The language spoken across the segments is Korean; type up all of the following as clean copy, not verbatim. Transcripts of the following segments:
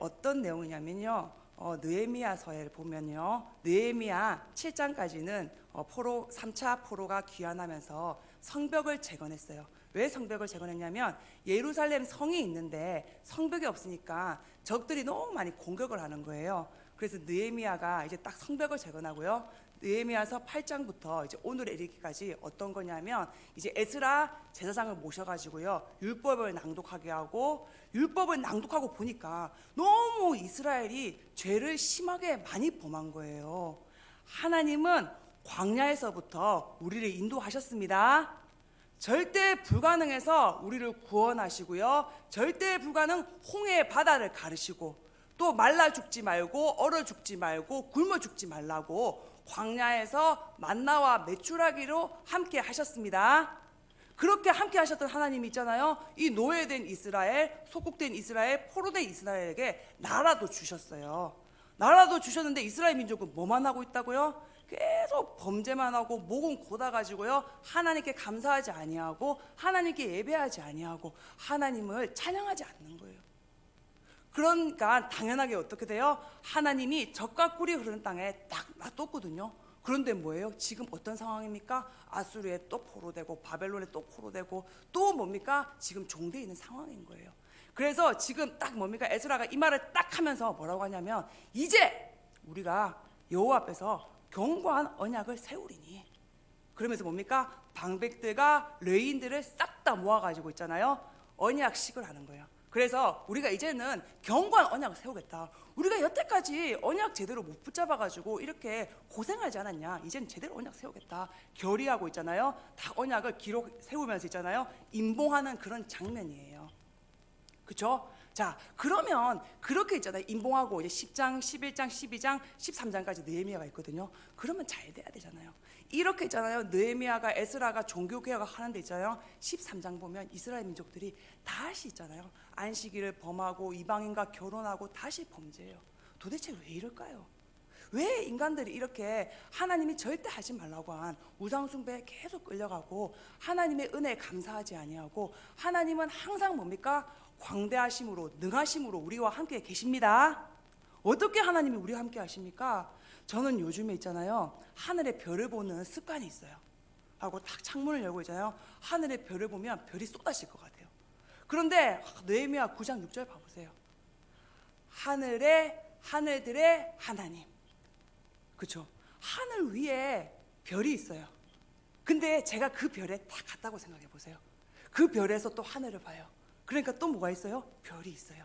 어떤 내용이냐면요. 느헤미야서에 보면요. 느헤미야 7장까지는 포로 3차 포로가 귀환하면서 성벽을 재건했어요. 왜 성벽을 재건했냐면 예루살렘 성이 있는데 성벽이 없으니까 적들이 너무 많이 공격을 하는 거예요. 그래서 느헤미야가 이제 딱 성벽을 재건하고요. 느헤미야서 8장부터 이제 오늘에 이르기까지 어떤 거냐면 이제 에스라 제사장을 모셔가지고요 율법을 낭독하게 하고, 율법을 낭독하고 보니까 너무 이스라엘이 죄를 심하게 많이 범한 거예요. 하나님은 광야에서부터 우리를 인도하셨습니다. 절대 불가능해서 우리를 구원하시고요, 절대 불가능 홍해의 바다를 가르시고, 또 말라 죽지 말고 얼어 죽지 말고 굶어 죽지 말라고 광야에서 만나와 메추라기로 함께 하셨습니다. 그렇게 함께 하셨던 하나님이 있잖아요. 이 노예된 이스라엘, 속국된 이스라엘, 포로된 이스라엘에게 나라도 주셨어요. 나라도 주셨는데 이스라엘 민족은 뭐만 하고 있다고요? 계속 범죄만 하고 목은 고다가지고요 하나님께 감사하지 아니하고 하나님께 예배하지 아니하고 하나님을 찬양하지 않는 거예요. 그러니까 당연하게 어떻게 돼요? 하나님이 젖과 꿀이 흐르는 땅에 딱 놔뒀거든요. 그런데 뭐예요? 지금 어떤 상황입니까? 아수르에 또 포로되고 바벨론에 또 포로되고 또 뭡니까? 지금 종되어 있는 상황인 거예요. 그래서 지금 딱 뭡니까? 에스라가 이 말을 딱 하면서 뭐라고 하냐면 이제 우리가 여호와 앞에서 견고한 언약을 세우리니, 그러면서 뭡니까? 방백들과 레인들을 싹 다 모아가지고 있잖아요. 언약식을 하는 거예요. 그래서 우리가 이제는 견고한 언약을 세우겠다. 우리가 여태까지 언약 제대로 못 붙잡아가지고 이렇게 고생하지 않았냐. 이제는 제대로 언약 세우겠다. 결의하고 있잖아요. 다 언약을 기록 세우면서 있잖아요. 임봉하는 그런 장면이에요. 그렇죠? 자, 그러면 그렇게 있잖아요. 임봉하고 이제 10장, 11장, 12장, 13장까지 느헤미야가 있거든요. 그러면 잘 돼야 되잖아요. 이렇게 있잖아요. 느헤미야가 에스라가 종교 개혁을 하는데 있잖아요. 13장 보면 이스라엘 민족들이 다시 있잖아요. 안식일을 범하고 이방인과 결혼하고 다시 범죄해요. 도대체 왜 이럴까요? 왜 인간들이 이렇게 하나님이 절대 하지 말라고 한 우상숭배에 계속 끌려가고 하나님의 은혜에 감사하지 아니하고, 하나님은 항상 뭡니까? 광대하심으로 능하심으로 우리와 함께 계십니다. 어떻게 하나님이 우리와 함께 하십니까? 저는 요즘에 있잖아요 하늘의 별을 보는 습관이 있어요. 하고 딱 창문을 열고 있잖아요. 하늘의 별을 보면 별이 쏟아질 것 같아요. 그런데 느헤미야 9장 6절 봐보세요. 하늘들의 하나님, 그렇죠? 하늘 위에 별이 있어요. 근데 제가 그 별에 딱 갔다고 생각해 보세요. 그 별에서 또 하늘을 봐요. 그러니까 또 뭐가 있어요? 별이 있어요.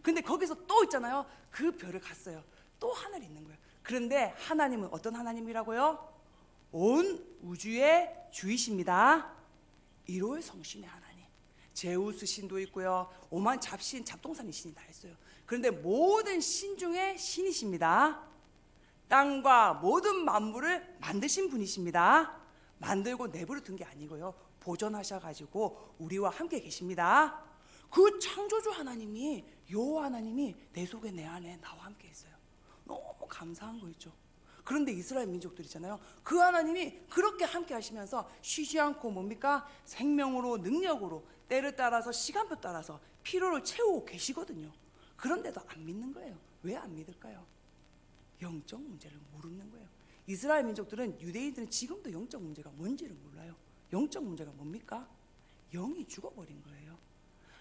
근데 거기서 또 있잖아요. 그 별을 갔어요. 또 하늘이 있는 거예요. 그런데 하나님은 어떤 하나님이라고요? 온 우주의 주이십니다. 1월 성신의 하나님. 제우스 신도 있고요. 오만 잡신, 잡동사니 신이 다 있어요. 그런데 모든 신 중에 신이십니다. 땅과 모든 만물을 만드신 분이십니다. 만들고 내버려 둔 게 아니고요. 보존하셔가지고 우리와 함께 계십니다. 그 창조주 하나님이, 여호와 하나님이 내 속에 내 안에 나와 함께 있어요. 너무 감사한 거 있죠. 그런데 이스라엘 민족들이잖아요. 그 하나님이 그렇게 함께 하시면서 쉬지 않고 뭡니까? 생명으로 능력으로 때를 따라서 시간표 따라서 필요를 채우고 계시거든요. 그런데도 안 믿는 거예요. 왜 안 믿을까요? 영적 문제를 모르는 거예요. 이스라엘 민족들은, 유대인들은 지금도 영적 문제가 뭔지를 몰라요. 영적 문제가 뭡니까? 영이 죽어버린 거예요.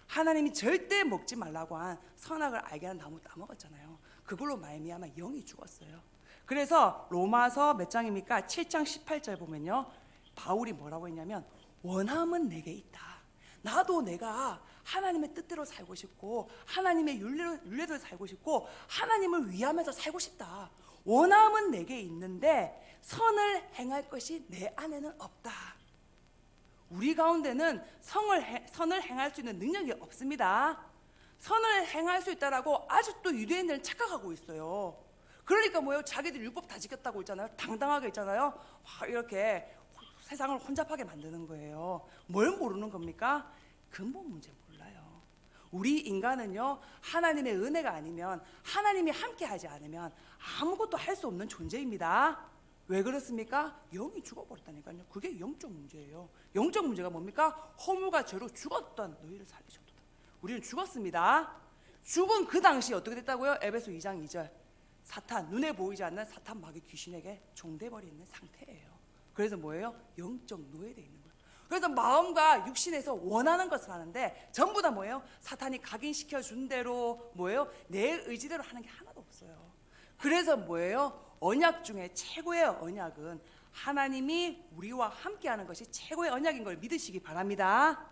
하나님이 절대 먹지 말라고 한 선악을 알게 하는 나무 따먹었잖아요. 그걸로 말미암아 영이 죽었어요. 그래서 로마서 몇 장입니까? 7장 18절 보면요, 바울이 뭐라고 했냐면 원함은 내게 있다. 나도 내가 하나님의 뜻대로 살고 싶고 하나님의 윤례대로 살고 싶고 하나님을 위하면서 살고 싶다. 원함은 내게 있는데 선을 행할 것이 내 안에는 없다. 우리 가운데는 선을 행할 수 있는 능력이 없습니다. 선을 행할 수 있다라고 아직도 유대인들은 착각하고 있어요. 그러니까 뭐예요? 자기들 율법 다 지켰다고 있잖아요. 당당하게 있잖아요. 이렇게 세상을 혼잡하게 만드는 거예요. 뭘 모르는 겁니까? 근본 문제 몰라요. 우리 인간은요, 하나님의 은혜가 아니면, 하나님이 함께 하지 않으면 아무것도 할 수 없는 존재입니다. 왜 그렇습니까? 영이 죽어버렸다니까요. 그게 영적 문제예요. 영적 문제가 뭡니까? 허물과 죄로 죽었던 너희를 살리셨도다. 우리는 죽었습니다. 죽은 그 당시 어떻게 됐다고요? 에베소 2장 2절. 사탄, 눈에 보이지 않는 사탄 마귀 귀신에게 종돼버려 있는 상태예요. 그래서 뭐예요? 영적 노예되어 있는 거예요. 그래서 마음과 육신에서 원하는 것을 하는데 전부 다 뭐예요? 사탄이 각인시켜 준 대로 뭐예요? 내 의지대로 하는 게 하나도 없어요. 그래서 뭐예요? 언약 중에 최고의 언약은 하나님이 우리와 함께하는 것이 최고의 언약인 걸 믿으시기 바랍니다.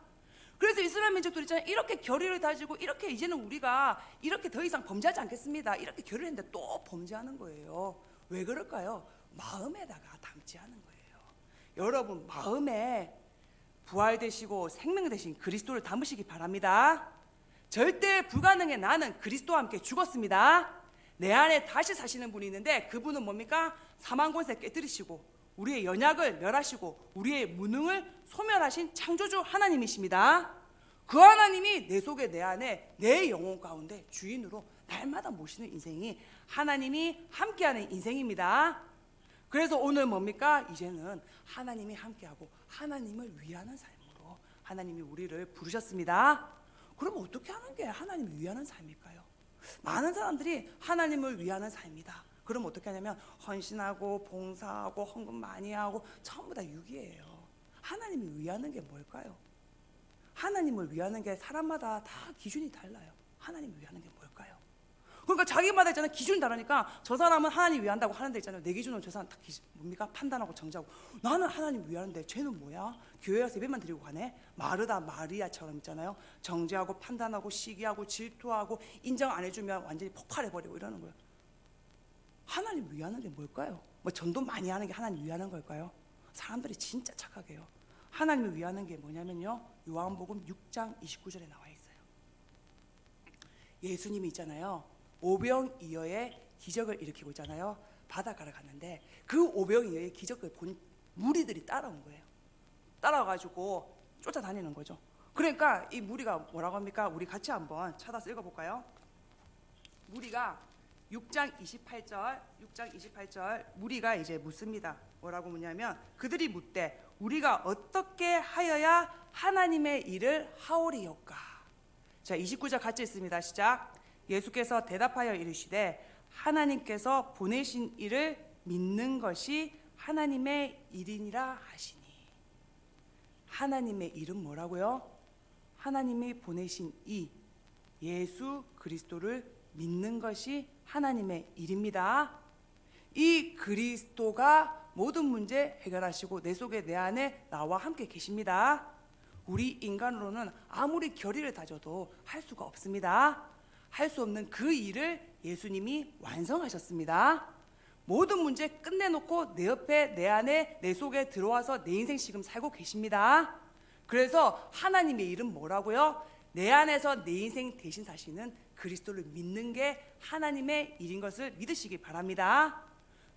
그래서 이스라엘 민족들이 있잖아요. 이렇게 결의를 다지고 이렇게 이제는 우리가 이렇게 더 이상 범죄하지 않겠습니다. 이렇게 결의를 했는데 또 범죄하는 거예요. 왜 그럴까요? 마음에다가 담지 않은 거예요. 여러분 마음에 부활되시고 생명되신 그리스도를 담으시기 바랍니다. 절대 불가능의 나는 그리스도와 함께 죽었습니다. 내 안에 다시 사시는 분이 있는데 그분은 뭡니까? 사망 권세 깨뜨리시고 우리의 연약을 멸하시고 우리의 무능을 소멸하신 창조주 하나님이십니다. 그 하나님이 내 속에 내 안에 내 영혼 가운데 주인으로 날마다 모시는 인생이 하나님이 함께하는 인생입니다. 그래서 오늘 뭡니까? 이제는 하나님이 함께하고 하나님을 위하는 삶으로 하나님이 우리를 부르셨습니다. 그럼 어떻게 하는 게 하나님을 위하는 삶일까요? 많은 사람들이 하나님을 위하는 삶이다. 그럼 어떻게 하냐면 헌신하고 봉사하고 헌금 많이 하고 전부 다 유기예요. 하나님을 위하는 게 뭘까요? 하나님을 위하는 게 사람마다 다 기준이 달라요. 하나님을 위하는 게 뭘까요? 그러니까 자기마다 있잖아요. 기준이 다르니까 저 사람은 하나님 위한다고 하는 데 있잖아요. 내 기준은 저 사람 다 뭡니까? 판단하고 정지하고 나는 하나님 위하는데 쟤는 뭐야? 교회 와서 예배만 드리고 가네? 마르다 마리아처럼 있잖아요. 정지하고 판단하고 시기하고 질투하고 인정 안 해주면 완전히 폭발해버리고 이러는 거예요. 하나님 위하는 게 뭘까요? 뭐 전도 많이 하는 게 하나님 위하는 걸까요? 사람들이 진짜 착하게요. 하나님을 위하는 게 뭐냐면요, 요한복음 6장 29절에 나와 있어요. 예수님이 있잖아요, 오병이어의 기적을 일으키고 있잖아요. 바닷가를 갔는데 그 오병이어의 기적을 본 무리들이 따라온 거예요. 따라와가지고 쫓아다니는 거죠. 그러니까 이 무리가 뭐라고 합니까? 우리 같이 한번 찾아서 읽어볼까요? 무리가 6장 28절 무리가 이제 묻습니다. 뭐라고 묻냐면 그들이 묻되 우리가 어떻게 하여야 하나님의 일을 하오리요까. 자, 29절 같이 있습니다. 시작. 예수께서 대답하여 이르시되 하나님께서 보내신 이를 믿는 것이 하나님의 일이니라 하시니. 하나님의 일은 뭐라고요? 하나님이 보내신 이 예수 그리스도를 믿는 것이 하나님의 일입니다. 이 그리스도가 모든 문제 해결하시고 내 속에 내 안에 나와 함께 계십니다. 우리 인간으로는 아무리 결의를 다져도 할 수가 없습니다. 할 수 없는 그 일을 예수님이 완성하셨습니다. 모든 문제 끝내놓고 내 옆에 내 안에 내 속에 들어와서 내 인생 지금 살고 계십니다. 그래서 하나님의 일은 뭐라고요? 내 안에서 내 인생 대신 사시는 그리스도를 믿는 게 하나님의 일인 것을 믿으시기 바랍니다.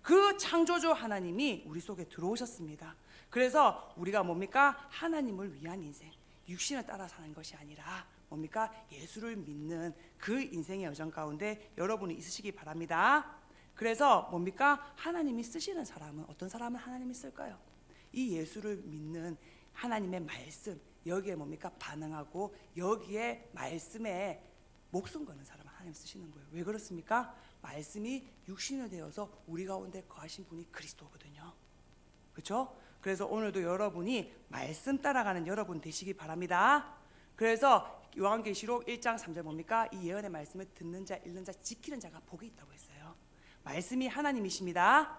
그 창조주 하나님이 우리 속에 들어오셨습니다. 그래서 우리가 뭡니까? 하나님을 위한 인생, 육신을 따라 사는 것이 아니라 뭡니까? 예수를 믿는 그 인생의 여정 가운데 여러분이 있으시기 바랍니다. 그래서 뭡니까? 하나님이 쓰시는 사람은 어떤 사람을 하나님이 쓸까요? 이 예수를 믿는 하나님의 말씀, 여기에 뭡니까? 반응하고 여기에 말씀에 목숨 거는 사람을 하나님 쓰시는 거예요. 왜 그렇습니까? 말씀이 육신이 되어서 우리 가운데 거하신 분이 그리스도거든요. 그렇죠? 그래서 오늘도 여러분이 말씀 따라가는 여러분 되시기 바랍니다. 그래서 요한계시록 1장 3절 뭡니까? 이 예언의 말씀을 듣는 자, 읽는 자, 지키는 자가 복이 있다고 했어요. 말씀이 하나님이십니다.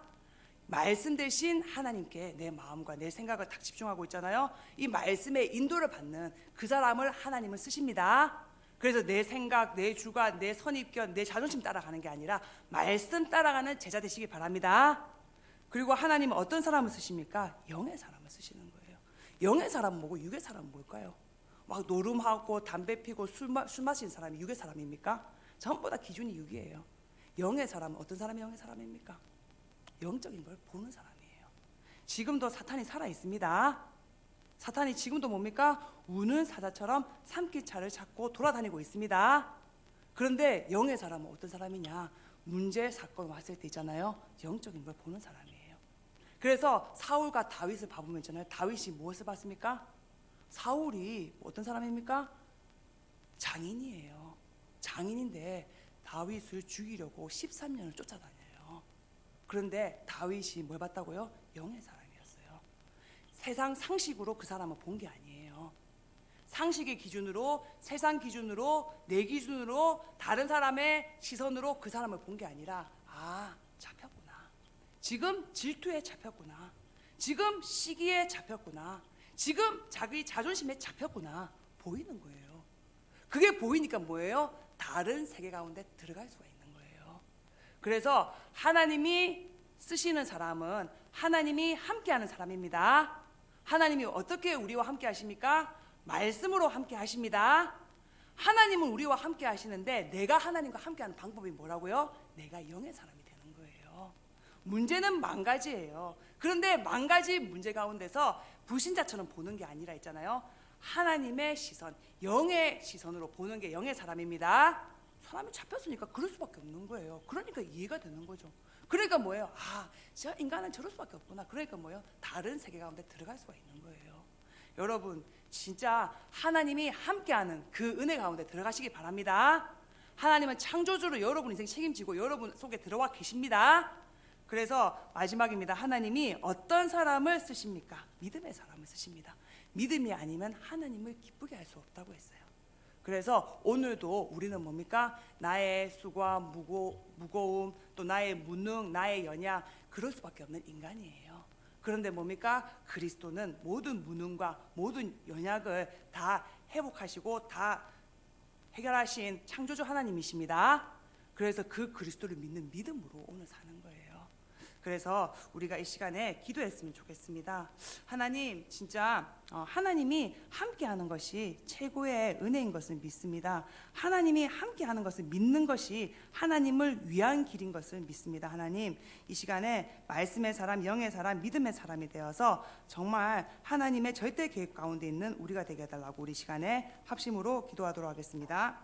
말씀 대신 하나님께 내 마음과 내 생각을 딱 집중하고 있잖아요. 이 말씀의 인도를 받는 그 사람을 하나님은 쓰십니다. 그래서 내 생각, 내 주관, 내 선입견, 내 자존심 따라가는 게 아니라 말씀 따라가는 제자 되시기 바랍니다. 그리고 하나님은 어떤 사람을 쓰십니까? 영의 사람을 쓰시는 거예요. 영의 사람은 뭐고 육의 사람은 뭘까요? 막 노름하고 담배 피고 술 마시는 사람이 육의 사람입니까? 전부 다 기준이 육이에요. 영의 사람은 어떤 사람이 영의 사람입니까? 영적인 걸 보는 사람이에요. 지금도 사탄이 살아 있습니다. 사탄이 지금도 뭡니까? 우는 사자처럼 삼키차를 찾고 돌아다니고 있습니다. 그런데 영의 사람은 어떤 사람이냐? 문제, 사건 왔을 때 있잖아요, 영적인 걸 보는 사람이에요. 그래서 사울과 다윗을 봐보면 있잖아요, 다윗이 무엇을 봤습니까? 사울이 어떤 사람입니까? 장인이에요. 장인인데 다윗을 죽이려고 13년을 쫓아다녀요. 그런데 다윗이 뭘 봤다고요? 영의 사람이었어요. 세상 상식으로 그 사람을 본 게 아니에요. 상식의 기준으로, 세상 기준으로, 내 기준으로, 다른 사람의 시선으로 그 사람을 본 게 아니라, 아, 잡혔구나. 지금 질투에 잡혔구나. 지금 시기에 잡혔구나. 지금 자기 자존심에 잡혔구나. 보이는 거예요. 그게 보이니까 뭐예요? 다른 세계 가운데 들어갈 수가 있는 거예요. 그래서 하나님이 쓰시는 사람은 하나님이 함께하는 사람입니다. 하나님이 어떻게 우리와 함께 하십니까? 말씀으로 함께 하십니다. 하나님은 우리와 함께 하시는데 내가 하나님과 함께하는 방법이 뭐라고요? 내가 영의 사람이 되는 거예요. 문제는 만 가지예요. 그런데 만 가지 문제 가운데서 불신자처럼 보는 게 아니라 있잖아요. 하나님의 시선, 영의 시선으로 보는 게 영의 사람입니다. 사람이 잡혔으니까 그럴 수밖에 없는 거예요. 그러니까 이해가 되는 거죠. 그러니까 뭐예요? 아, 저 인간은 저럴 수밖에 없구나. 그러니까 뭐예요? 다른 세계 가운데 들어갈 수가 있는 거예요. 여러분, 진짜 하나님이 함께하는 그 은혜 가운데 들어가시기 바랍니다. 하나님은 창조주로 여러분 인생 책임지고 여러분 속에 들어와 계십니다. 그래서 마지막입니다. 하나님이 어떤 사람을 쓰십니까? 믿음의 사람을 쓰십니다. 믿음이 아니면 하나님을 기쁘게 할 수 없다고 했어요. 그래서 오늘도 우리는 뭡니까? 나의 수고와 무거움, 또 나의 무능, 나의 연약, 그럴 수밖에 없는 인간이에요. 그런데 뭡니까? 그리스도는 모든 무능과 모든 연약을 다 회복하시고 다 해결하신 창조주 하나님이십니다. 그래서 그 그리스도를 믿는 믿음으로 오늘 사는 거예요. 그래서 우리가 이 시간에 기도했으면 좋겠습니다. 하나님, 진짜 하나님이 함께하는 것이 최고의 은혜인 것을 믿습니다. 하나님이 함께하는 것을 믿는 것이 하나님을 위한 길인 것을 믿습니다. 하나님, 이 시간에 말씀의 사람, 영의 사람, 믿음의 사람이 되어서 정말 하나님의 절대 계획 가운데 있는 우리가 되게 해달라고 우리 시간에 합심으로 기도하도록 하겠습니다.